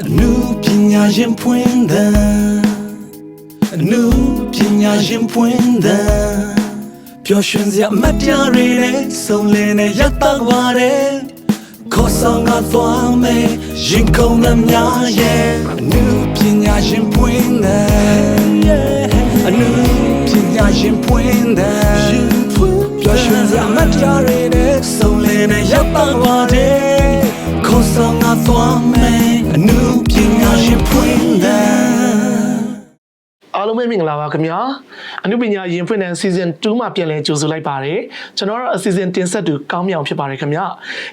Nu piña yin puenda Nu piña yin puenda Pyo shun zia matia re Song le ne yak tak wa re Ko song a thwa me Yin kong nam nya ye Nu piña yin puenda Nu piña yin puenda Pyo shun zia matia re Song le ne yak tak wa re Ko song a thwa me Nu piña yin puenda အားလုံးပဲမင်္ဂလာပါခင်ဗျာအနုပညာရင်ဖွင့်တဲ့ season 2မှာပြန်လည်ကြိုဆိုလိုက်ပါတယ်ကျွန်တော်တို့ season တင်ဆက်သူကောင်းမြောင်ဖြစ်ပါတယ်ခင်ဗျာ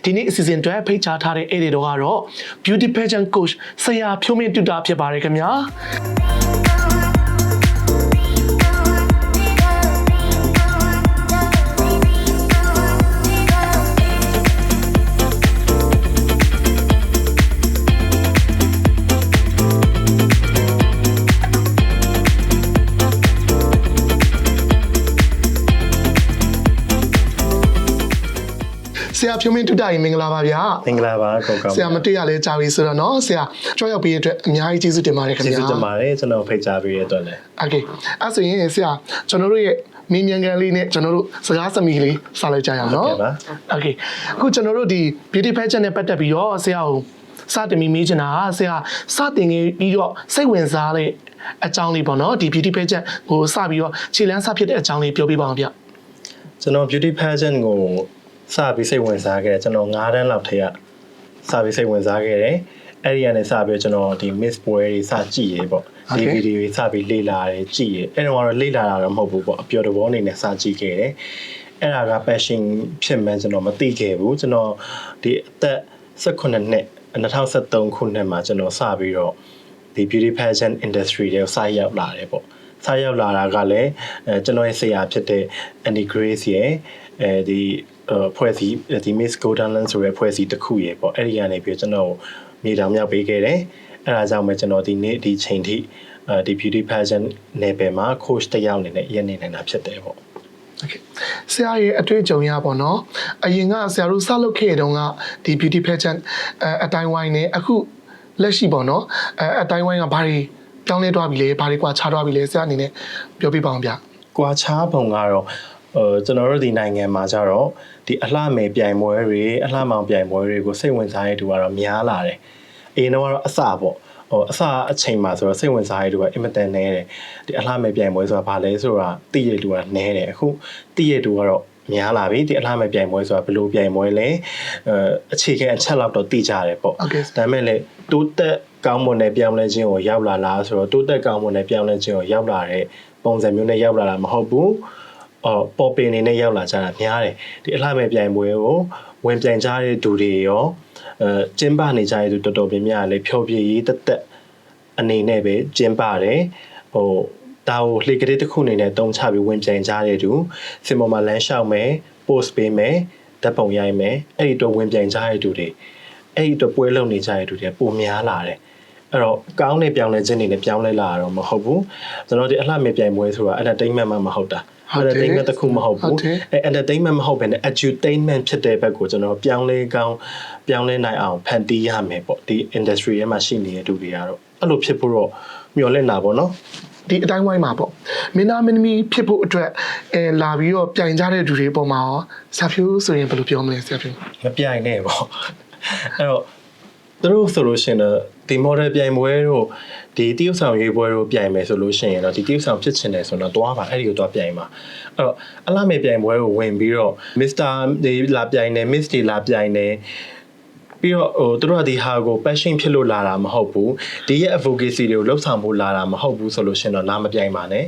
ဒီနေ့ season 2ဖိတ်ကြားထားတဲ့အဲ့ဒီတော့ကတော့ beauty pageant coach ဆရာဖြိုးမင်းတူတာဖြစ်ပါတယ်ခင်ဗျာဆရာဖြိုးမင်းတူတာကြီးမင်္ဂလာပါဗျာမင်္ဂလာပါကောကောဆရာမတွေ့ရလဲကြာပြီဆိုတော့เนาะဆရာကြောက်ရောက်ပြီးတဲ့အတွက်အများကြီးကျေးဇူးတင်ပါတယ်ခင်ဗျာကျေးဇူးတင်ပါတယ်ကျွန်တော်ဖိတ်ကြားပေးရတဲ့အတွက်လည်း Okay အဲ့ဆိုရင်ဆရာကျွန်တော်တို့ရဲ့မင်းမြန်ကန်လေးနဲ့ကျွန်တော်တို့စကားသမီးလေးစလိုက်ကြရအောင်เนาะ Okay အခုကျွန်တော်တို့ဒီ beauty pageant နဲ့ပတ်သက်ပြီးတော့ဆရာကိုစတင်မေးချင်တာဆရာစတင်ပြီးတော့စိတ်ဝင်စားတဲ့အကြောင်းလေးပေါ့เนาะဒီ beauty pageant ကိုစပြီးတော့ခြေလမ်းစဖြစ်တဲ့အကြောင်းလေးပြောပြပါအောင်ဗျကျွန်တော် beauty pageant ကိုစပြီးစိတ်ဝင်စားခဲ့တယ်ကျွန်တော်9တန်းလောက်ထဲကစပြီးစိတ်ဝင်စားခဲ့တယ်အဲ့ဒီကနေစပြီးကျွန်တော်ဒီ miss ပွဲတွေစကြည့်ရေပေါ့ဒီဗီဒီယိုတွေစပြီးလေ့လာတယ်ကြည့်ရေအဲ့တော့လေ့လာတာတော့မဟုတ်ဘူးပေါ့အပျော်တဘောအနေနဲ့စကြည့်ခဲ့တယ်အဲ့ဒါက passion ဖြစ်မှန်းကျွန်တော်မသိခဲ့ဘူးကျွန်တော်ဒီအသက်18နှစ်2013ခုနှစ်မှာကျွန်တော်စပြီးတော့ဒီ beauty pageant industry တွေစရောက်လာတယ်ပေါ့စရောက်လာတာကလည်းကျွန်တော်ရဲ့ဆရာဖြစ်တဲ့ Annie Grace ရဲ့ဒီဖွဲ့စည်းဒီ Miss Golden Land ဆိုတဲ့ဖွဲ့စည်းတစ်ခုရေပေါ့အဲ့ဒီကနေပြီးကျွန်တော်မြေတောင်မြောက်ပေးခဲ့တယ်အဲ့ဒါကြောင့်ပဲကျွန်တော်ဒီနေ့ဒီချိန်ထိဒီ beauty pageant နယ်ပယ်မှာ coach တစ်ယောက်အနေနဲ့ရနေနိုင်တာဖြစ်တယ်ပေါ့ Okay ဆရာရဲ့အတွေ့အကြုံရပေါ့နော်အရင်ကဆရာတို့စလုပ်ခဲ့တုန်းကဒီ beauty pageant အတိုင်းဝိုင်းနဲ့အခုလက်ရှိပေါ့နော်အတိုင်းဝိုင်းကဘာတွေပြောင်းလဲသွားပြီလဲဘာတွေကွာခြားသွားပြီလဲဆရာအနေနဲ့ပြောပြပါအောင်ဗျကွာခြားပုံကတော့ကျွန်တော်တို့ဒီနိုင်ငံမှာကျတော့ဒီအလှမယ်ပြိုင်ပွဲတွေအလှမောင်ပြိုင်ပွဲတွေကိုစိတ်ဝင်စားရတဲ့သူကတော့များလာတယ်အရင်တော့အစပေါ့အစအချိန်မှာဆိုတော့စိတ်ဝင်စားရတဲ့သူကအင်မတန်နဲတယ်ဒီအလှမယ်ပြိုင်ပွဲဆိုတာဘာလဲဆိုတာသိရတဲ့သူကနဲတယ်အခုသိရတဲ့သူကတော့များလာပြီဒီအလှမယ်ပြိုင်ပွဲဆိုတာဘယ်လိုပြိုင်ပွဲလဲအခြေခံအချက်လောက်တော့သိကြရတယ်ပေါ့ဒါပေမဲ့လေတိုးတက်ကောင်းမွန်တဲ့ပြောင်းလဲခြင်းကိုရောက်လာလားဆိုတော့တိုးတက်ကောင်းမွန်တဲ့ပြောင်းလဲခြင်းကိုရောက်လာတဲ့ပုံစံမျိုးနဲ့ရောက်လာတာမဟုတ်ဘူးပေါ်ပင်နေနဲ့ရောက်လာကြတာများတယ်ဒီအလှမဲ့ပြိုင်ပွဲကိုဝင်ပြိုင်ကြတဲ့သူတွေရောကျင်းပနေကြတဲ့သူတော်တော်များများလည်းဖြောပြရေးတက်တက်အနေနဲ့ပဲကျင်းပတယ်ဒါကိုလှေကလေးတစ်ခုအနေနဲ့တုံးချပြီးဝင်ပြိုင်ကြတဲ့သူစင်ပေါ်မှာလမ်းလျှောက်မယ် post ပေးမယ်ဓာတ်ပုံရိုက်မယ်အဲ့ဒီတော့ဝင်ပြိုင်ကြတဲ့သူတွေအဲ့ဒီတော့ပွဲလုံနေကြတဲ့သူတွေပိုများလာတယ်အဲ့တော့ကောင်းတဲ့ပြောင်းလဲခြင်းတွေနဲ့ပြောင်းလဲလာတာတော့မဟုတ်ဘူးကျွန်တော်ဒီအလှမဲ့ပြိုင်ပွဲဆိုတာ entertainment မှမဟုတ်တာentertainment တစ်ခုမဟုတ်ဘူးentertainment မဟုတ်ဘဲနဲ့ edutainment ဖြစ်တဲ့ဘက်ကိုကျွန်တော်ပြောင်းလဲနိုင်အောင်ဖန်တီးရမယ်ပေါ့ဒီ industry ထဲမှာရှိနေတဲ့သူတွေကတော့အဲ့လိုဖြစ်ဖို့တော့မျှော်လင့်တာပေါ့နော်ဒီအတိုင်းဝိုင်းမှာပေါ့မင်းသားမင်းသမီးဖြစ်ဖို့အတွက်လာပြီးတော့ပြိုင်ကြတဲ့သူတွေပေါ်မှာရောဆရာဖြိုးဆိုရင်ဘယ်လိုပြောမလဲဆရာဖြိုးမပြိုင်နဲ့ပေါ့အဲ့တော့သူတို့ဆိုလို့ရှိရင်တော့ဒီ model ပြိုင်ပွဲတို့ဒီတရုတ်ဆောင်ရေးပွဲတို့ပြိုင်မယ်ဆိုလို့ရှိရင်တော့ဒီတရုတ်ဆောင်ဖြစ်ချင်တယ်ဆိုတော့တွားပါအဲ့ဒီကိုတွားပြိုင်ပါအဲ့တော့အလှမဲ့ပြိုင်ပွဲကိုဝင်ပြီးတော့ Mr. ဒီလာပြိုင်တယ် Miss ဒီလာပြိုင်တယ်ပြီးတော့သူတို့ကဒီဟာကို passion ဖြစ်လို့လာတာမဟုတ်ဘူးဒီရဲ့ advocacy တွေကိုလှုပ်ဆောင်ဖို့လာတာမဟုတ်ဘူးဆိုလို့ရှိရင်တော့နားမပြိုင်ပါနဲ့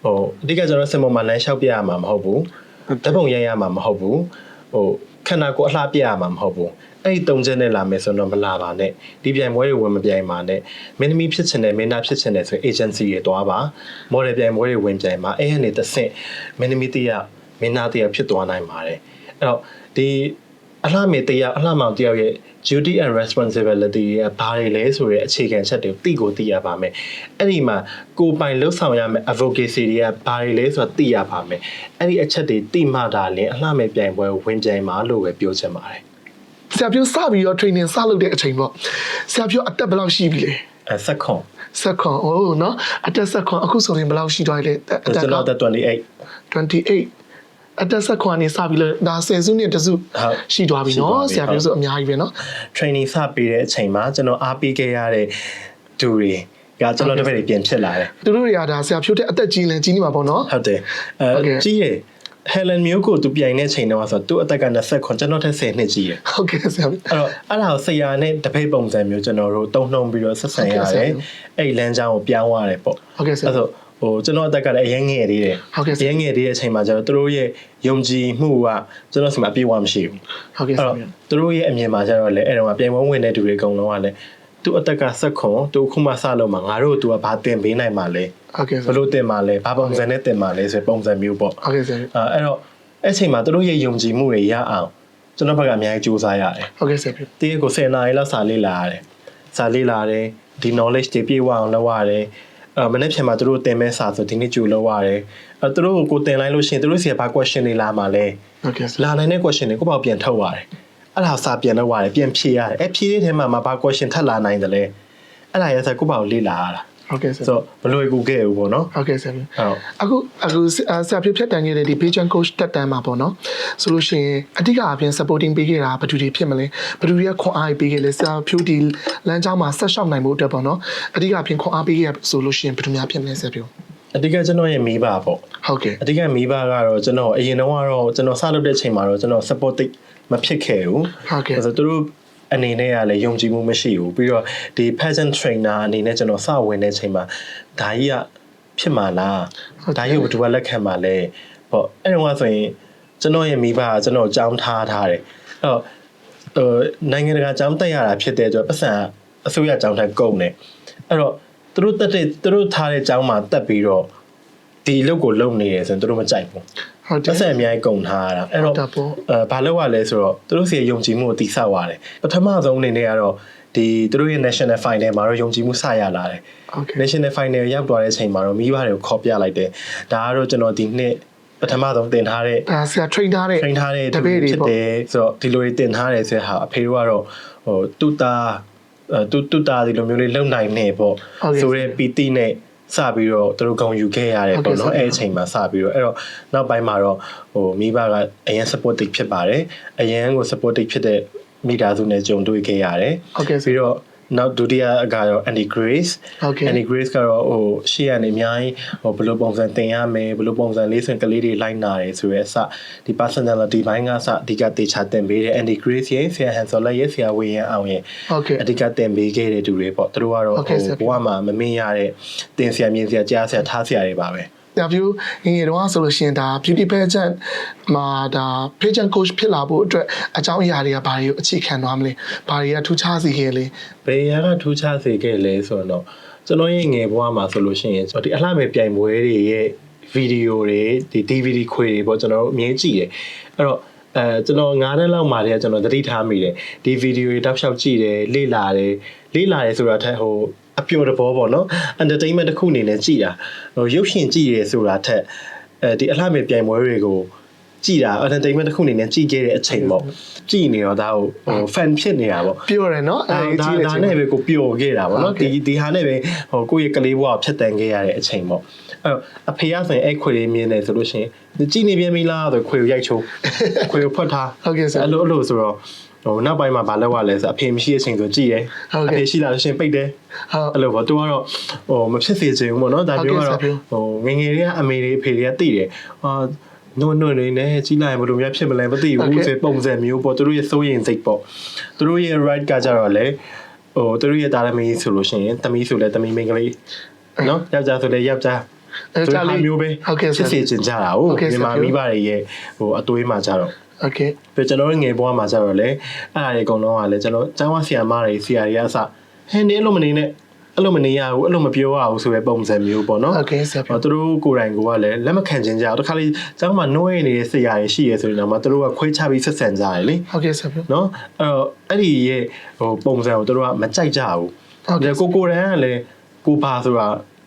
အဓိကကျွန်တော်စင်ပေါ်မှာလမ်းလျှောက်ပြရမှာမဟုတ်ဘူးဓာတ်ပုံရိုက်ရမှာမဟုတ်ဘူးခန္ဓာကိုယ်အလှပြရမှာမဟုတ်ဘူးအဲ့ဒီတုံးချက်နဲ့လာမယ်ဆိုတော့မလာပါနဲ့ဒီပြိုင်ပွဲတွေဝင်မပြိုင်ပါနဲ့မင်းသမီးဖြစ်ချင်တယ်မင်းသားဖြစ်ချင်တယ်ဆိုရင် agency တွေတွားပါ model ပြိုင်ပွဲတွေဝင်ပြိုင်ပါအဲ့ကနေတစ်ဆင့်မင်းသမီးတရားမင်းသားတရားဖြစ်သွားနိုင်ပါတယ်အဲ့တော့ဒီအလှမေတရားအလှမောင်တရားရဲ့ duty and responsibility ရဲ့ဘာတွေလဲဆိုရဲအခြေခံချက်တွေကိုသိရပါမယ်အဲ့ဒီမှာကိုပိုင်လှုပ်ဆောင်ရမယ့် advocacy တွေကဘာတွေလဲဆိုတာသိရပါမယ်အဲ့ဒီအချက်တွေသိမှသာလျှင်အလှမေပြိုင်ပွဲကိုဝင်ပြိုင်ပါလို့ပဲပြောချင်ပါတယ် ဆရာပြောစပြီးတော့ training စလုပ်တဲ့အချိန်ပေါ့ဆရာပြောအသက်ဘယ်လောက်ရှိပြီလဲ ဆက်ခွန် ဆက်ခွန်အိုးနော်အသက်ဆက်ခွန်အခုဆိုရင်ဘယ်လောက်ရှိသွားလဲအသက်က ကျွန်တော်အသက်28 အသက်ဆက်ခွန်နေစပြီးလို့ဒါ10စုနှစ်တစုရှိသွားပြီနော်ဆရာပြောဆိုအများကြီးပဲနော် training စပေးတဲ့အချိန်မှာကျွန်တော်အားပေးခဲ့ရတဲ့သူတွေကကျွန်တော်တပည့်တွေပြန်ဖြစ်လာတယ် သူတို့တွေကဒါဆရာဖြိုးတဲ့အသက်ကြီးလဲကြီးနေမှာပေါ့နော် ဟုတ်တယ်ကြီးရ Helen မျိုးကိုသူပြိုင်တဲ့ချိန်တော့ဆိုသူ့အသက်က20ခွန်ကျွန်တော်ထက်10နှစ်ကြီးရ ဟုတ်ကဲ့ဆရာအဲ့ဒါကိုဆရာနဲ့တပည့်ပုံစံမျိုးကျွန်တော်တို့တုံ့နှုံပြီးတော့ဆက်ဆံရတယ်အဲ့လမ်းကြောင်းကိုပြောင်းရတယ်ပေါ့ ဟုတ်ကဲ့ဆရာ အဲ့ဆိုကျွန်တော်အသက်ကလည်းအရင်ငယ်သေးတယ်အရင်ငယ်သေးတဲ့အချိန်မှာကျွန်တော်တို့ရဲ့ယုံကြည်မှုကကျွန်တော်စီမှာအပြည့်အဝမရှိဘူး ဟုတ်ကဲ့ဆရာ သူတို့ရဲ့အမြင်မှာကျတော့လေအဲ့တော့ပြိုင်ပွဲဝင်တဲ့သူတွေအကုန်လုံးကလည်းသူ့အသက်ကဆက်ခွန်သူခုမှစလို့မှာငါတို့သူကဘာတင်ပေးနိုင်မှာလဲ ဟုတ်ကဲ့ ဘလို့တင်မှာလဲဘာပုံစံနဲ့တင်မှာလဲဆိုပုံစံမျိုးပေါ့ ဟုတ်ကဲ့ဆရာ အဲ့တော့အဲ့ချိန်မှာသူတို့ရဲ့ယုံကြည်မှုတွေရအောင်ကျွန်တော်ဘက်ကအများကြီးစူးစမ်းရတယ် ဟုတ်ကဲ့ဆရာ တကယ်ကို10နာရီလောက်စာလေ့လာရတယ်စာလေ့လာတယ်ဒီ knowledge တွေပြေဝအောင်လုပ်ရတယ်မနေ့ပြန်မှာသူတို့တင်မဲ့စာဆိုဒီနေ့ကြိုလုပ်ရတယ်သူတို့ကိုတင်လိုက်လို့ရှိရင်သူတို့စီကဘာ question တွေလာမှာလဲ ဟုတ်ကဲ့ လာနိုင်တဲ့ question တွေကိုပေါ့ပြန်ထုတ်ရတယ်အဲ့ဒါစာပြန်လုပ်ရတယ်ပြန်ဖြေရတယ်အဲ့ဖြေတဲ့ထဲမှာဘာ question ထပ်လာနိုင်တယ်လဲအဲ့ဒါရစကိုပေါ့လေ့လာရတာ ဟုတ်ကဲ့ဆရာ ဆိုဘလွယ်ကူခဲ့ဘူးပေါ့နော် ဟုတ်ကဲ့ဆရာ ဟုတ် အခုဆရာဖြတ်တန်းခဲ့တဲ့ဒီ page and coach တက်တန်းမှာပေါ့နော်ဆိုလို့ရှိရင်အဓိကအပြင် supporting ပေးခဲ့တာဘယ်သူတွေဖြစ်မလဲဘယ်သူတွေကခွန်အားပေးခဲ့လဲဆရာဖြူဒီလမ်းကြောင်းမှာဆက်ရှောက်နိုင်ဖို့အတွက်ပေါ့နော်အဓိကအပြင်ခွန်အားပေးခဲ့ဆိုလို့ရှိရင်ဘယ်သူများဖြစ်မလဲဆရာဖြူ အဓိကကျွန်တော်ရဲ့မိဘပေါ့ ဟုတ်ကဲ့ အဓိကမိဘကတော့ကျွန်တော်အရင်တော့ကတော့ကျွန်တော်စလုပ်တဲ့ချိန်မှာတော့ကျွန်တော် supporting မဖြစ်ခဲ့ဘူး ဟုတ်ကဲ့ ဆိုတော့သူတို့အနေနဲ့ကလည်းယုံကြည်မှုမရှိဘူးပြီးတော့ဒီ pageant trainer အနေနဲ့ကျွန်တော်စဝင်တဲ့ချိန်မှာဒါကြီးကဖြစ်မှာလားဒါကြီးကိုဘယ်သူကလက်ခံမှာလဲပေါ့အဲ့တော့ဆိုရင်ကျွန်တော်ရဲ့မိဘကကျွန်တော်ကြောင်းထားတယ်အဲ့တော့နိုင်ငံတကာကြောင်းတက်ရတာဖြစ်တဲ့အတွက်ပတ်စံအစိုးရကြောင်းထက်ကုန်တယ်အဲ့တော့သူတို့ထားတဲ့ကြောင်းမှာတက်ပြီးတော့ဒီအလုပ်ကိုလုပ်နေတယ်ဆိုရင်သူတို့မကြိုက်ဘူး ဟုတ်တယ် ပတ်စံအများကြီးကုန်ထားတာအဲ့တော့ဘာလို့ ရလဲဆိုတော့သူတို့စီယုံကြည်မှုကိုတိဆောက်ရတယ်ပထမဆုံးအနေနဲ့ကတော့ဒီသူတို့ရဲ့ national final မှာတော့ယုံကြည်မှုစရလာတယ် national final ရောက်သွားတဲ့အချိန်မှာတော့မိဘတွေကိုခေါ်ပြလိုက်တယ်ဒါကတော့ကျွန်တော်ဒီနှစ်ပထမဆုံးတင်ထားတဲ့ ဒါဆရာ train ထားတဲ့ တပည့်တွေဖြစ်တယ်ဆိုတော့ဒီလိုတွေတင်ထားတယ်ဆိုတဲ့ဟာအဖေတို့ကတော့တူတာဒီလိုမျိုးလေးလုံနိုင်နေပေါ့ဆိုတော့ပီတီနဲ့စပြီးတော့သူတို့ဂုံယူခဲ့ရတယ်ပေါ့နော်အဲ့အချိန်မှာစပြီးတော့အဲ့တော့နောက်ပိုင်းမှာတော့မိဘကအရင် supportive ဖြစ်ပါတယ်အရင်ကို supportive ဖြစ်တဲ့မိသားစုနဲ့ကြုံတွေ့ခဲ့ရတယ်ပြီးတော့နောက်ဒုတိယကတော့ Andy Grace Andy Grace ကတော့ရှေ့ကနေအများကြီးဘယ်လိုပုံစံတင်ရမယ်ဘယ်လိုပုံစံလေးဆိုရင်ကလေးတွေလိုက်နာတယ်ဆိုရဲအစဒီ personality ဘိုင်းကအစအဓိကတေချာတင်ပေးတယ် Andy Grace ရဲ့ဆရာ Hanson ရဲ့ဆရာဝေယံအောင်ရဲ့အဓိကတင်ပေးခဲ့တဲ့သူတွေပေါ့သူတို့ကတော့ဘဝမှာမမေ့ရတဲ့တင်ဆရာမြင်ဆရာကြားဆရာထားဆရာတွေပါပဲဒါပြူငယ်တော့ဆိုလို့ရှိရင်ဒါ beauty pageant မှာဒါ pageant coach ဖြစ်လာဖို့အတွက်အကြောင်းအရာတွေကဘာတွေကိုအခြေခံသွားမလဲဘာတွေကထူးခြားစေခဲ့လဲဘယ်ရကထူးခြားစေခဲ့လဲဆိုတော့ကျွန်တော်ရဲ့ငယ်ဘဝမှာဆိုလို့ရှိရင်ဒီအလှမဲ့ပြိုင်ပွဲတွေရဲ့ဗီဒီယိုတွေဒီ DVD ခွေတွေပေါ့ကျွန်တော်တို့အမြင်ကြည့်တယ်အဲ့တော့ကျွန်တော်9နှစ်လောက်မှာတည်းကကျွန်တော်သတိထားမိတယ်ဒီဗီဒီယိုတွေတောက်လျှောက်ကြည့်တယ်လေ့လာတယ်ဆိုတာထက်အပျော်တဘောပေါ့နော် entertainment တစ်ခုအနေနဲ့ကြည်တာရုပ်ရှင်ကြည်ရဲဆိုတာထက်ဒီအလှမဲ့ပြိုင်ပွဲတွေကိုကြည်တာ entertainment တစ်ခုအနေနဲ့ကြည်ခဲ့တဲ့အချိန်ပေါ့ကြည်နေတော့ဒါဟို fan ဖြစ်နေတာပေါ့ပျော်တယ်နော်ဒါနဲ့ပဲကိုပျော်ခဲ့တာပေါ့နော်ဒီဟာနဲ့ပဲကိုယ့်ရဲ့ကလေးဘဝဖြတ်တန်းခဲ့ရတဲ့အချိန်ပေါ့အဲ့တော့အဖေကဆိုရင်အဲ့ခွေလေးမြင်နေဆိုလို့ရှိရင်ကြည်နေပြန်ပြီလားဆိုခွေကိုရိုက်ချိုးခွေကိုဖွက်ထားဟုတ်ကဲ့ဆရာအဲ့လိုဆိုတော့နောက်ပိုင်းမှာဘာလုပ်ရလဲဆိုအဖေမရှိတဲ့အချိန်ဆိုကြည်တယ်အဖေရှိလာလို့ရှင်ပိတ်တယ်အဲ့လိုပေါ့သူကတော့မဖြစ်စေချင်ဘူးပေါ့နော်ဒါမျိုးကတော့ငငယ်လေးကအမေလေးအဖေလေးကသိတယ်နုံနေနဲ့ကြီးလိုက်ဘယ်လိုများဖြစ်မလဲမသိဘူးဆိုပုံစံမျိုးပေါ့သူတို့ရဲ့စိုးရင်စိတ်ပေါ့သူတို့ရဲ့ right ကကြတော့လေသူတို့ရဲ့တာသမီးဆိုလို့ရှိရင်သမီးဆိုလဲသမီးမိန်းကလေးနော်ယောက်ျားဆိုလဲယောက်ျားသူတို့မျိုးပဲဖြစ်စေချင်ကြတာဟုတ်မြန်မာမိဘတွေရဲ့အသွေးမှာကြတော့โอเคပြီးကျွန်တော်ငယ်ဘဝမှာကျတော့လေအဲ့ဒါတွေအကုန်လုံးကလည်းကျွန်တော်ကျောင်းဝဆရာမတွေဆရာတွေကအစဟင်းနေလို့မနေနဲ့အဲ့လိုမနေရဘူးအဲ့လိုမပြောရဘူးဆိုတဲ့ပုံစံမျိုးပေါ့နော်โอเคဆရာသူတို့ကိုယ်တိုင်ကလည်းလက်မခံချင်ကြဘူးတခါလေကျောင်းမှာနှွေးနေတဲ့ဆရာတွေရှိရဲဆိုရင်တော့သူတို့ကခွဲခြားပြီးဆက်ဆံကြတယ်လေโอเคဆရာနော်အဲ့ဒီရဲ့ပုံစံကိုသူတို့ကမကြိုက်ကြဘူးကိုယ်တိုင်ကလည်းကိုပါဆိုတာ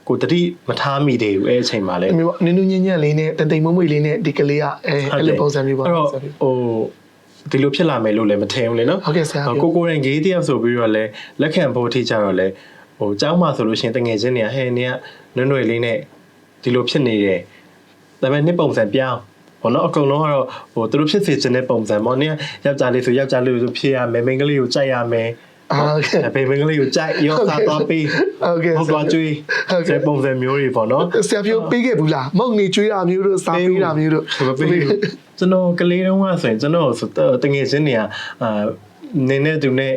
ကိုတတိမထားမိသေးဘူးအဲ့အချိန်မှာလေနူးနူးညံ့ညံ့လေးနဲ့တိမ်တိမ်မွေ့မွေ့လေးနဲ့ဒီကလေးကအဲ့လိုပုံစံမျိုးပါအဲ့တော့ ဒီလိုဖြစ်လာမယ်လို့လည်းမထင်ဘူးလေနော် ဟုတ်ကဲ့ဆရာ ကိုရင်ဂေးတယောက်ဆိုပြီးတော့လည်းလက်ခံဖို့ထိကြတော့လေဟိုကျောင်းမှာဆိုလို့ရှိရင်တငယ်ချင်းတွေကဟဲ့နေကနွဲ့လေးနဲ့ဒီလိုဖြစ်နေတယ်ဒါပေမဲ့နှစ်ပုံစံပြောင်းဘောနော်အကုန်လုံးကတော့ဟိုသူတို့ဖြစ်စေချင်တဲ့ပုံစံပေါ့နင်ယောက်ျားလေးဆိုယောက်ျားလေးဆိုဖြစ်ရမယ်မိန်းကလေးကိုကြိုက်ရမယ်ဟုတ်ကဲ့ အဖေမိန်းကလေးကိုကြိုက်ရောစားတော့ပြီး ဟုတ်ကဲ့ ဟုတ်ပါကျွေးတဲ့ပုံစံမျိုးတွေပေါ့နော် ဆရာပြောပေးခဲ့ဘူးလားမုံနေကျွေးတာမျိုးတို့စားပေးတာမျိုးတို့ ကျွန်တော်ကလေးတုန်းကဆိုရင်ကျွန်တော်တငယ်ချင်းတွေကနင်းနေသူနဲ့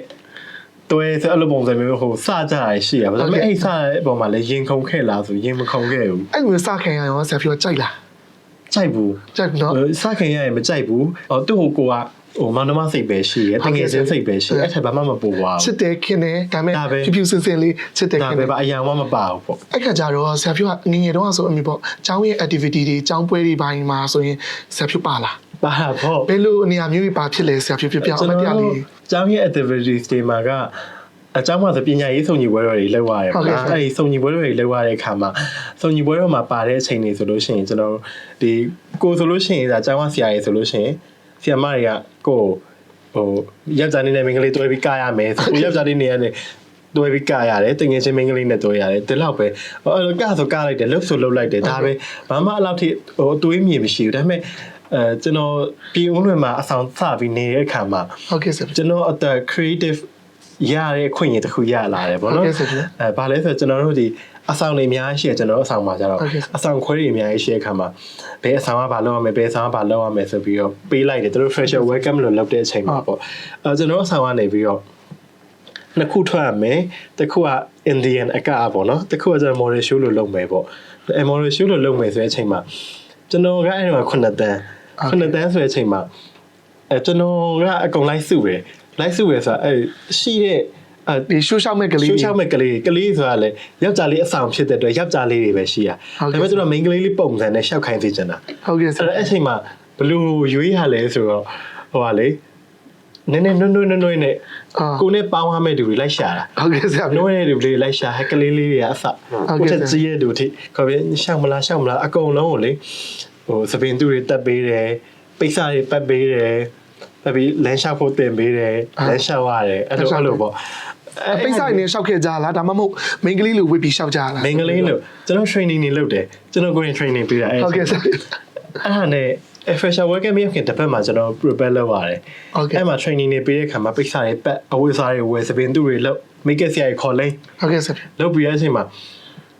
တွဲဆိုအဲ့လိုပုံစံမျိုးဟိုစကြရရှိရပါဒါပေမဲ့အဲ့စတဲ့အပေါ်မှာလည်းရင်ခုန်ခဲ့လားဆိုရင်မခုန်ခဲ့ဘူး အဲ့လိုစခင်ရရောဆရာပြောကြိုက်လား ကြိုက်ဘူး ကြိုက်နော် စခင်ရရင်မကြိုက်ဘူးသူ့ဟိုကိုကဟိုမောင်နှမစိတ်ပဲရှိရတငယ်ချင်းစိတ်ပဲရှိအဲ့ထက်ဘာမှမပူပါဘူး ချစ်တယ်ခင်တယ်ဒါပေမဲ့ဖြူဖြူစင်စင်လေးချစ်တယ်ခင်တယ် ဒါပဲအရာမှမပါဘူးပေါ့ အဲ့ခါကျတော့ဆရာပြောကငငယ်တုန်းကဆိုအမေပေါ့ကျောင်းရဲ့ activity တွေကျောင်းပွဲတွေပိုင်းမှာဆိုရင်ဆရာပြောပါလား ပါပေါ့ ဘယ်လိုအနေအမျိုးကြီးပါဖြစ်လဲဆရာပြောပြအောင်မတရားလေး ကျောင်းရဲ့ activities တွေမှာကအကျောင်းမှာဆိုပညာရေးစုံညီပွဲတော်တွေလုပ်ရတယ်ပေါ့နော်အဲ့ဒီစုံညီပွဲတော်တွေလုပ်ရတဲ့အခါမှာစုံညီပွဲတော်မှာပါတဲ့အချိန်တွေဆိုလို့ရှိရင်ကျွန်တော်ဒီကိုဆိုလို့ရှိရင်ဒါကျောင်းကဆရာကြီးဆိုလို့ရှိရင်ဆရာမတွေကကိုဟိုယောက်ျားလေးနဲ့မိန်းကလေးတွဲပြီးကရမယ်ဆိုယောက်ျားလေးနေရာနဲ့တွဲပြီးကရတယ်တငယ်ချင်းမိန်းကလေးနဲ့တွဲရတယ်ဒီလောက်ပဲအဲ့လိုကဆိုကလိုက်တယ်လှုပ်ဆိုလှုပ်လိုက်တယ်ဒါပဲဘာမှအဲ့လောက်ထိဟိုအတွေးမြင်မရှိဘူးဒါပေမဲ့ကျွန်တော်ပြည်ဦးလွင်မှာအဆောင်စပြီးနေတဲ့အခါမှာ ဟုတ်ကဲ့ဆရာ ကျွန်တော်အသက် creative ရတဲ့ခွင့်ရတစ်ခုရလာတယ်ပေါ့နော်ဘာလဲဆိုတော့ကျွန်တော်တို့ဒီအဆောင်တွေအများကြီးရှိတယ်ကျွန်တော်အဆောင်မှာကျတော့အဆောင်ခွဲတွေအများကြီးရှိတဲ့အခါမှာဘယ်အဆောင်ကဘာလုပ်ရမယ်ဘယ်အဆောင်ကဘာလုပ်ရမယ်ဆိုပြီးတော့ပေးလိုက်တယ်သူတို့ fresher welcome လို့လုပ်တဲ့အချိန်မှာပေါ့ကျွန်တော်အဆောင်ကနေပြီးတော့နှစ်ခုထွက်ရမယ်တစ်ခုက Indian အကပေါ့နော်တစ်ခုကကျွန်တော် model show လို့လုပ်မယ်ပေါ့ model show လို့လုပ်မယ်ဆိုတဲ့အချိန်မှာကျွန်တော်ကအဲ့ဒီမှာ9တန်းဆိုတဲ့အချိန်မှာကျွန်တော်ကအကုန်လိုက်စုတယ်လိုက်စုရယ်ဆိုတာအဲ့ရှိတဲ့ဒီရှူရှောက်မဲ့ကလေးကလေးဆိုတာလေယောက်ျားလေးအဆောင်ဖြစ်တဲ့အတွက်ယောက်ျားလေးတွေပဲရှိရဒါပေမဲ့သူကမိန်းကလေးလေးပုံစံနဲ့ရှောက်ခိုင်းသေးချင်တာ ဟုတ်ကဲ့ဆရာ အဲ့အချိန်မှာဘလူးရွေးရလဲဆိုတော့ဟိုပါလေနည်းနည်းနွိုးနဲ့ကိုနဲ့ပေါင်းရမယ့်သူတွေလိုက်ရှာတာ ဟုတ်ကဲ့ဆရာ နွိုးတဲ့သူတွေလိုက်ရှာဟက်ကလေးလေးတွေကအစကိုချက်ကြီးရဲ့သူထိခေါ်ပြီးရှောက်မလားအကုန်လုံးကိုလေဟိုစပင်သူတွေတက်ပေးတယ်ပိတ်စာတွေပတ်ပေးတယ်ပြီးလမ်းလျှောက်ဖို့တင်ပေးတယ်လမ်းလျှောက်ရတယ်အဲ့လိုပေါ့ပိတ်ဆိုင်နေလျှောက်ခဲ့ကြလားဒါမှမဟုတ်မိန်းကလေးလိုဝစ်ပြီးလျှောက်ကြလား မိန်းကလေးလို့ကျွန်တော် training တွေလုပ်တယ်ကျွန်တော်ကိုရင် training ပေးတာအဲ့ဟုတ်ကဲ့ဆရာအဲ့ဒါနဲ့ fresher welcome မြေခင်တစ်ပတ်မှာကျွန်တော် prepare လုပ်ရတယ်အဲ့မှာ training တွေပေးတဲ့ခါမှာပိတ်စာတွေပတ်အဝတ်စားတွေဝယ်စပင်သူတွေလုပ် make up ဆရာတွေခေါ်လိမ့် ဟုတ်ကဲ့ဆရာလုပ်ပြီးတဲ့အချိန်မှာ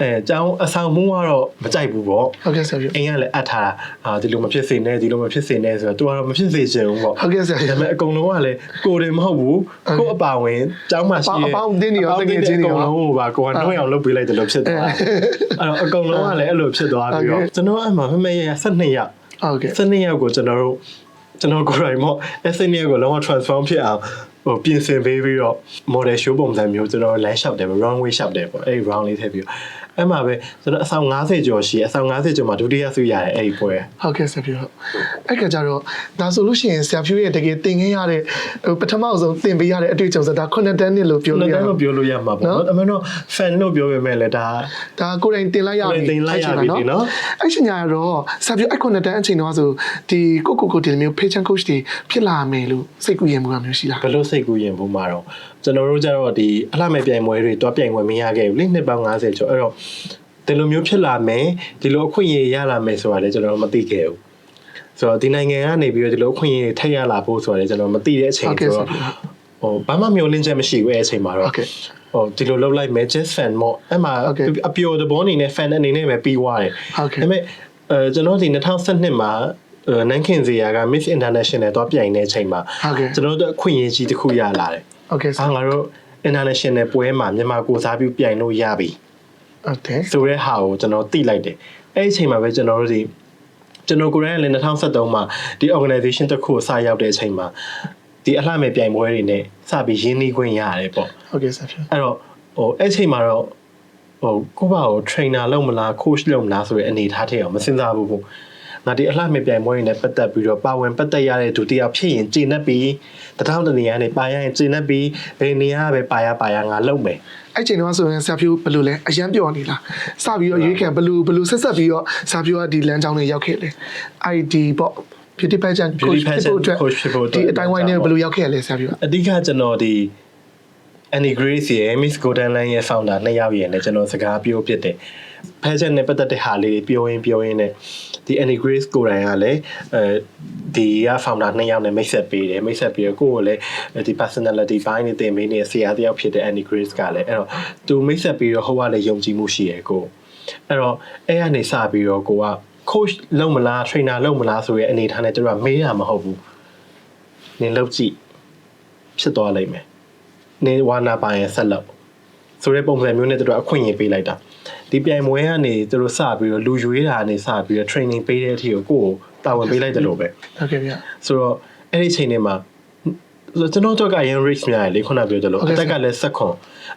ကျောင်းအဆောင်မှုကတော့မကြိုက်ဘူးပေါ့ ဟုတ်ကဲ့ဆရာအိမ်ကလည်းအပ်ထားတာဒီလိုမဖြစ်စေနဲ့ဆိုတော့သူကတော့မဖြစ်စေချင်ဘူးပေါ့ ဟုတ်ကဲ့ဆရာဒါပေမဲ့အကုန်လုံးကလည်းကိုယ်တွေမဟုတ်ဘူးကိုယ်အပါဝင်ကျောင်းမှာရှိတဲ့အပေါင်းတင်းတွေရောတကယ်ချင်းတွေရောအကုန်လုံးဟိုပါကိုကနှုတ်အောင်လုပ်ပေးလိုက်တယ်လို့ဖြစ်သွားတယ်အဲ့တော့အကုန်လုံးကလည်းအဲ့လိုဖြစ်သွားပြီးတော့ကျွန်တော်အမှမမေရ12ရက်ဟုတ်ကဲ့12ရက်ကိုကျွန်တော်ကိုယ်တိုင်ပေါ့ essay ကိုလုံးဝ transform ဖြစ်အောင်ဟိုပြင်ဆင်ပေးပြီးတော့ model show ပုံစံမျိုးကျွန်တော်လမ်းလျှောက်တယ် runway လျှောက်တယ်ပေါ့အဲ့ဒီ round လေးထည့်ပြီးအဲ့မှာပဲကျွန်တော်အဆောင်90ကျော်ရှိအဆောင်90ကျော်မှာဒုတိယဆုရတယ်အဲ့ဒီပွဲဟုတ်ကဲ့ဆရာပြောအဲ့ကကြတော့ဒါဆိုလို့ရှိရင်ဆရာဖြူရဲ့တကယ်သင်ခဲ့ရတဲ့ပထမဆုံးသင်ပေးရတဲ့အတွေ့အကြုံဆိုတာ9တန်းနှစ်လို့ပြောလို့ရတယ်9တန်းလို့ပြောလို့ရမှာပေါ့နော်အမှန်တော့ fan လို့ပြောပေမဲ့လည်းဒါကိုယ်တိုင်သင်လိုက်ရပြီနော်အဲ့ချိန်ညာတော့ဆရာဖြူအဲ့9တန်းအချိန်တော့ဆိုဒီကိုဒီမျိုး patient coach တွေဖြစ်လာမယ်လို့စိတ်ကူးရင်မှုမျိုးရှိလားဘယ်လိုစိတ်ကူးရင်ဘူးမှာတော့ကျွန်တော်တို့ကျတော့ဒီအလှမဲ့ပြိုင်ပွဲတွေတွားပြိုင်ပွဲမရခဲ့ဘူးလေနှစ်ပေါင်း90ကျော်အဲ့တော့ဒီလိုမျိုးဖြစ်လာမယ်ဒီလိုအခွင့်အရေးရလာမယ်ဆိုတာလည်းကျွန်တော်မသိခဲ့ဘူးဆိုတော့ဒီနိုင်ငံကနေပြီးတော့ဒီလိုအခွင့်အရေးထပ်ရလာဖို့ဆိုတာလည်းကျွန်တော်မသိတဲ့အချိန်ဆိုတော့ဟိုဘာမှမျိုးလင်းချက်မရှိဘူးအဲ့အချိန်မှာတော့ဟိုဒီလိုလုပ်လိုက်မယ် just fan မို့အဲ့မှာအပျော်သဘောအနေနဲ့ fan အနေနဲ့ပဲပြီးသွားတယ်ဒါပေမဲ့ကျွန်တော်ဒီ2012မှာနန်းခင်စရာက Miss International တော့ပြိုင်တဲ့အချိန်မှာကျွန်တော်တို့အခွင့်အရေးကြီးတစ်ခုရလာတယ်ဟုတ်ကဲ့ငါတို့ international ပွဲမှာမြန်မာကိုစားပြုပြိုင်လို့ရပြီဟုတ်တယ်ဆိုတဲ့ဟာကိုကျွန်တော်သိလိုက်တယ်အဲ့ဒီအချိန်မှာပဲကျွန်တော်တို့ဒီကျွန်တော်ကိုယ်တိုင်လည်း2013မှာဒီ organization တစ်ခုကိုစရောက်တဲ့အချိန်မှာဒီအလှမဲ့ပြိုင်ပွဲတွေနဲ့စပြီးရင်းနှီးခွင့်ရတယ်ပေါ့ဟုတ်ကဲ့ဆရာအဲ့တော့ဟိုအဲ့ချိန်မှာတော့ဟိုကိုယ့်ဘာကို trainer လုပ်မလား coach လုပ်မလားဆိုတဲ့အနေထားထည့်အောင်မစဉ်းစားဘူးပေါ့ငါဒီအလှမဲ့ပြိုင်ပွဲတွေနဲ့ပတ်သက်ပြီးတော့ပါဝင်ပတ်သက်ရတဲ့ဒုတိယဖြစ်ရင်ကျေနပ်ပြီးတထောင်တနေရာနဲ့ပါရရင်ကျေနပ်ပြီးဘယ်နေရာပဲပါရငါလုပ်မယ်အဲ့ချိန်တော့ဆိုရင်ဆရာဖြူဘယ်လိုလဲအရန်ပြောနေလားစပြီးတော့ရွေးခံဘယ်လိုဆက်ပြီးတော့ဆရာဖြူကဒီလမ်းကြောင်းတွေရောက်ခဲ့လေ ID ပေါ့ beauty pageant coach ဖြစ်ဖို့အတွက်ဒီအတိုင်းဝိုင်းနဲ့ဘယ်လိုရောက်ခဲ့ရလဲဆရာပြပါအဓိကကျွန်တော်ဒီ Annie Grace ရဲ့ Miss Golden Land ရဲ့ founder နှစ်ယောက်ရဲ့လည်းကျွန်တော်စကားပြောဖြစ်တယ် pageant နဲ့ပတ်သက်တဲ့ဟာလေးပြောရင်းနဲ့ဒီ Annie Grace ကိုယ်တိုင်ကလည်းဒီက founder နှစ်ယောက်နဲ့မိတ်ဆက်ပေးတယ်မိတ်ဆက်ပြီးတော့ကိုယ့်ကိုလည်းဒီ personality ဘိုင်းနဲ့တင်ပေးနေဆရာတစ်ယောက်ဖြစ်တဲ့ Annie Grace ကလည်းအဲ့တော့သူမိတ်ဆက်ပြီးတော့ဟိုကလည်းယုံကြည်မှုရှိရဲ့ကိုအဲ့တော့အဲ့ကနေစပြီးတော့ကိုက coach လုံးမလား trainer လုံးမလားဆိုရဲအနေထားနဲ့သူကမေးရမှာမဟုတ်ဘူးနင်လုပ်ကြည့်ဖြစ်သွားလိမ့်မယ်နင်ဝါနာပါရင်ဆက်လုပ်ဆိုတဲ့ပုံစံမျိုးနဲ့သူတို့အခွင့်အရေးပေးလိုက်တာဒီပြိုင်ပွဲကနေသူတို့စပြီးတော့လူရွေးတာကနေစပြီးတော့ training ပေးတဲ့အထိကိုကိုယ်တာဝန်ပေးလိုက်တယ်လို့ပဲဟုတ်ကဲ့ဗျဆိုတော့အဲ့ဒီအချိန်တွေမှာကျွန်တော်တို့ကရင် risk များလေခုနပြောတယ်လို့အသက်ကလည်း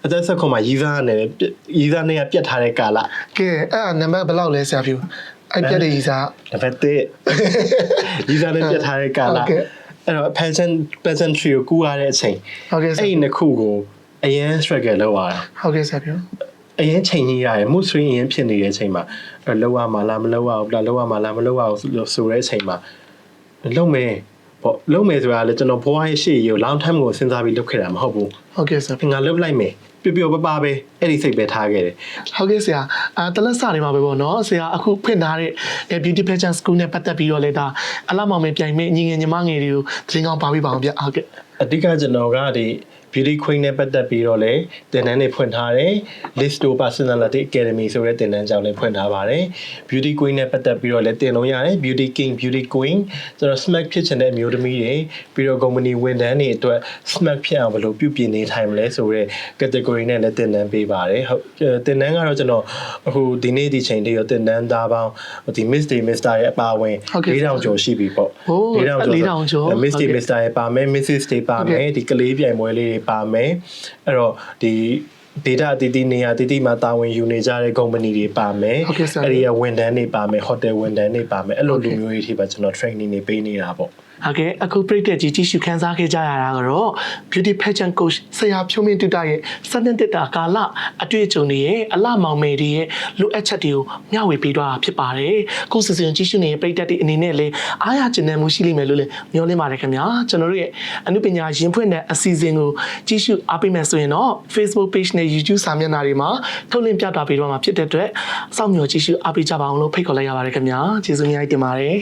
အသက်ဆက်ခွန်မှာရီးသားနဲ့ပြတ်ထားတဲ့ကာလကဲအဲ့နံပါတ်ဘယ်လောက်လဲဆရာဖြူအဲ့ပြတ်တဲ့ရီးသားနံပါတ်1ရီးသားနဲ့ပြတ်ထားတဲ့ကာလအဲ့တော့ pageant trio ကိုကူရတဲ့အချိန်ဟုတ်ကဲ့အဲ့ဒီနှစ်ခုကိုအရင် struggle လုပ်ရတာဟုတ်ကဲ့ဆရာဖြူအရင်ချိန်ကြီးရတယ် mood swing အရင်ဖြစ်နေတဲ့အချိန်မှာလောက်ရမှာလားမလောက်ရဘူးလားလောက်ရမှာလားမလောက်ရဘူးဆိုတဲ့အချိန်မှာလုံမယ်ပေါ့လုံမယ်ဆိုတာလေကျွန်တော်ဘွားရဲ့ရှေ့ကို long time ကိုစဉ်းစားပြီးလုပ်ခဲ့တာမဟုတ်ဘူးဟုတ်ကဲ့ဆရာငါလုပ်လိုက်မယ်ပျော်ပျော်ပါပဲအဲ့ဒီစိတ်ပဲထားခဲ့တယ်ဟုတ်ကဲ့ဆရာတလက်စနေမှာပဲပေါ့နော်ဆရာအခုဖွင့်ထားတဲ့ beauty pageant school နဲ့ပတ်သက်ပြီးတော့လေဒါအလှမောင်မပြိုင်မဲ့ညီငယ်ညီမငယ်တွေကိုသတင်းကောင်းပါပေးပါအောင်ဗျဟုတ်ကဲ့အဓိကကျွန်တော်ကဒီ beauty queen နဲ့ပတ်သက်ပြီးတော့လေသင်တန်းတွေဖွင့်ထားတယ် Listo Personality Academy ဆိုတဲ့သင်တန်းကျောင်းလေးဖွင့်ထားပါတယ် beauty queen နဲ့ပတ်သက်ပြီးတော့လေသင်လို့ရတယ် beauty king beauty queen ကျွန်တော် smack ဖြစ်ချင်တဲ့အမျိုးသမီးတွေပြီးတော့ company ဝန်ထမ်းတွေအတွက် smack ဖြစ်အောင်ဘယ်လိုပြုပြင်နေထိုင်မလဲဆိုတဲ့ category နဲ့လည်းသင်တန်းပေးပါတယ်ဟုတ်သင်တန်းကတော့ကျွန်တော်အခုဒီနေ့ဒီချိန်လေးရောသင်တန်းသားပေါင်းဒီ Miss Day Mister ရဲ့အပါဝင်4000ကျော်ရှိပြီပေါ့4000ကျော် Miss Day Mister ရဲ့ပါမယ် Mrs Day ပါမယ်ဒီကလေးပြိုင်ပွဲလေးပါမယ်အဲ့တော့ဒီ data တည်နေရတည်မှာတာဝန်ယူနေကြတဲ့ company တွေပါမယ်အဲ့ဒီဝန်ထမ်းတွေပါမယ် hotel ဝန်ထမ်းတွေပါမယ်အဲ့လိုလူမျိုးတွေအထိပါကျွန်တော် training တွေပေးနေတာပေါ့ဟုတ်ကဲ့အခုပြည့်တဲ့ကြီးကြီးရှုခန်းစားခဲ့ကြရတာကတော့ beauty pageant coach ဆရာဖြိုးမင်းတူတာရဲ့စတင်တက်တာကာလအတွေ့အကြုံတွေရဲ့အလှမောင်မယ်တွေရဲ့လိုအပ်ချက်တွေကိုမျှဝေပေးသွားတာဖြစ်ပါတယ်ခုစီစဉ်ကြီးရှုနေတဲ့ပြည့်တဲ့အနေနဲ့လည်းအားရကျဉ်းမှုရှိလိမ့်မယ်လို့လည်းမျှော်လင့်ပါတယ်ခင်ဗျာကျွန်တော်တို့ရဲ့အနုပညာရင်ဖွင့်တဲ့အစီအစဉ်ကိုကြီးရှုအားပေးမယ်ဆိုရင်တော့ Facebook page နဲ့ YouTube စာမျက်နှာတွေမှာထုတ်လင်းပြသပေးတော့မှာဖြစ်တဲ့အတွက်စောင့်မျှော်ကြီးရှုအားပေးကြပါအောင်လို့ဖိတ်ခေါ်လိုက်ရပါတယ်ခင်ဗျာကျေးဇူးများတင်ပါတယ်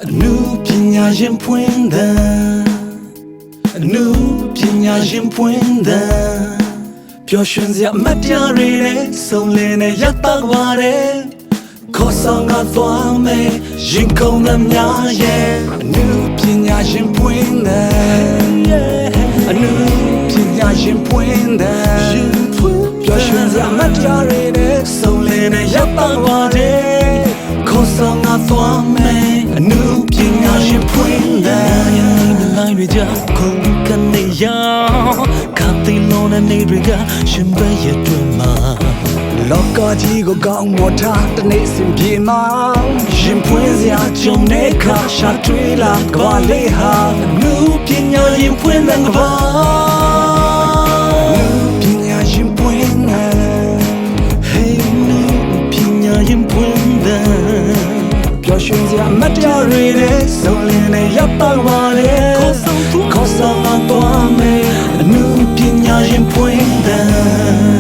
အနုပညာရှင်ဖွင့်တဲ့အနုပညာရှင်ဖွင့်တဲ့ပျော်ရွှင်စရာမတရားတွေနဲ့ဆုံလင်းနဲ့ရတော့ပါတယ်ခေါ်ဆောင်ကသွားမယ်ရင်ကုန်သမျှရဲ့အနုပညာရှင်ဖွင့်တဲ့အနုပညာရှင်ဖွင့်တဲ့ပျော်ရွှင်စရာမတရားတွေနဲ့ဆုံလင်းနဲ့ရတော့ပါတယ်ခေါ်ဆောင်ကသွားမယ်အနုပညာရှင်ဖွင့်တဲ့လိုင်းတွေကြောင့်ခုန်ကနေရခပ်သိလို့နေတွေကရှင်ပဲရတွင်မှာလောကကြီးကိုကောင်းမွန်ထားတနေ့စဉ်ပြေမှာရှင်ဖွင့်စရာကြုံတဲ့ခါရှာတွေ့လာကဘာလေးဟာအနုပညာရှင်ဖွင့်တဲ့ကဘာပညာရှင်ဖွင့်တဲ့ Hey ပညာရှင်ဖွင့်တဲ့ပျော်ရွှင်စရာမတရားတွေနဲ့ဆုံလင်းနဲ့ရပ်ပါပါလေခေါ်ဆောင်သွားမယ်အနုပညာရှင်ဖွင့်တဲ့